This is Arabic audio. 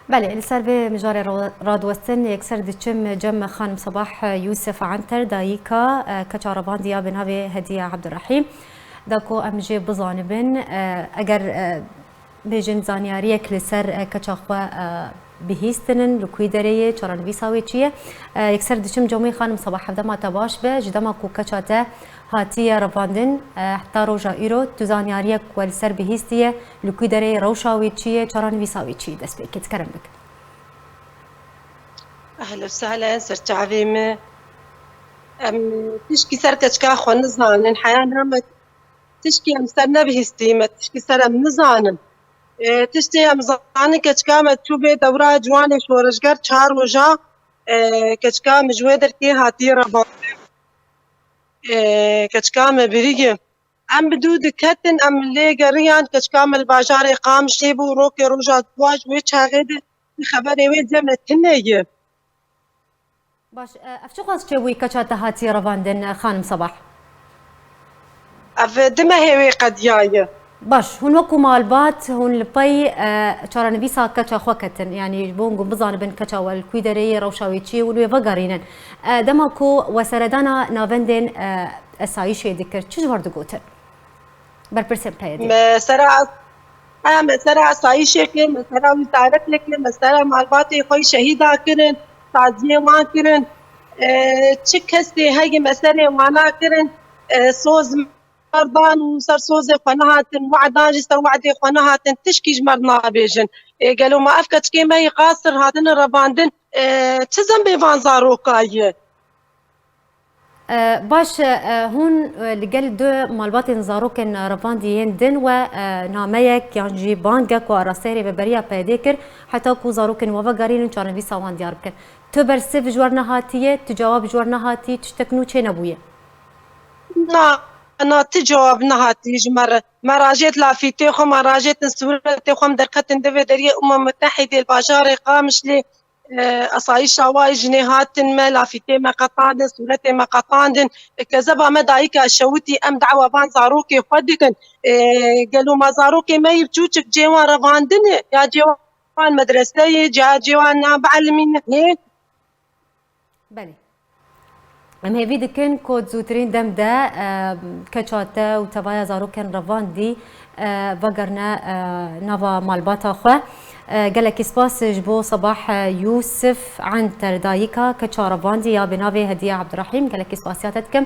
بله لسر به مجاری رادوستن یکسر دچم جم خانم صباح یوسف عنتر دایکا کچاروان دیا بنابه هدیه عبدالرحیم داکو امجی بزانبن اگر بیجن زانیاریک لسر کچاخوا بهیستنن لکوی دریه چران ویساوی چیه یکسر دچم جمعی خانم صباح هفته ما تباش به جدما کو کچاته هاتیه رواندن حتی روژا ایرو تو زانیاریک ولی سر بهیستیه لکوی دریه روشاوی چیه چران ویساوی چیه دست بکت کرم بک. أهلا وسهلا سرت عظيمة. تشكي سركش كاخو نزان الحياة نعمة تشكي أمسرنا بهستيمة تشكي سرم نزانن تشتي أمزاني كشكامة تشوفي دورة جواني شورشجر شهر وجا كشكام جويدر كي هاتي ربا كشكامة بريجي أم بدود كتن أم ليجا ريان كشكام الباجار قام شيبو روكي روجا دواج ويتش هغيدي خبري وين زمن تنيجي باش افشو خاص تشوي كچاته هاتي رواندن خانم صباح أف دما هيوي قد جاية باش هون وكو مالبات هون لبي چاران ویسا کچا خوکتن يعني بونگو بزان بن کچا والكويدري روشاوي چي ولو وگارينن دما كو وسردانا ناوندن اسايش ذكر چش ورد گوتن برپرسم پیدی مسرع صايشة كن مسرع وزارت لكن مسرع مالباتي خوي شهيدا كرن تعزية ما كرن تشك هستي هاي مسرع وانا كرن صوز مردان وصار صوز خناهاتن وعدان جستر وعدي خناهاتن تشكي جمرنا بيجن قالوا ما أفكت كيما يقاصر هاتن رباندن تزم بيفان زاروكاي باش هون لقل دو مالبات نزاروكن رفانديين دن و ناميك يعني بانجك وراسيري ببريا بيديكر حتى كو زاروكن وفقارين چارن ويسا وان ديار بكن تو برسف جوارنا هاتيه تجاوب جوارنا هاتي تشتكنو چه نبويه لا أنا تجاوب نهاتي جمر مراجعت لافيتي خو مراجعت سورتي خو دركتن دفي دريه متحدة الباجار قامش لي أصايش شواي جنيهات ما لافيتي ما قطعن سورتي ما قطعن كذبا ما دايك شوتي أم دعوة بان زاروكي خدكن قالوا ما زاروكي ما يبجوشك جيوان رفاندن يا جيوان مدرسة جا جيوان بعلمين هيك بله ام هیوی دکن کود زودترین دم ده کچاته و تبایا زاروکن رواندی وگرنه نوا مالباتا خو گلک اسپاس جبو صباح یوسف عنتر دایکا کچا رواندی یا بناوی هدیه عبدالرحیم گلک اسپاسیاتت کم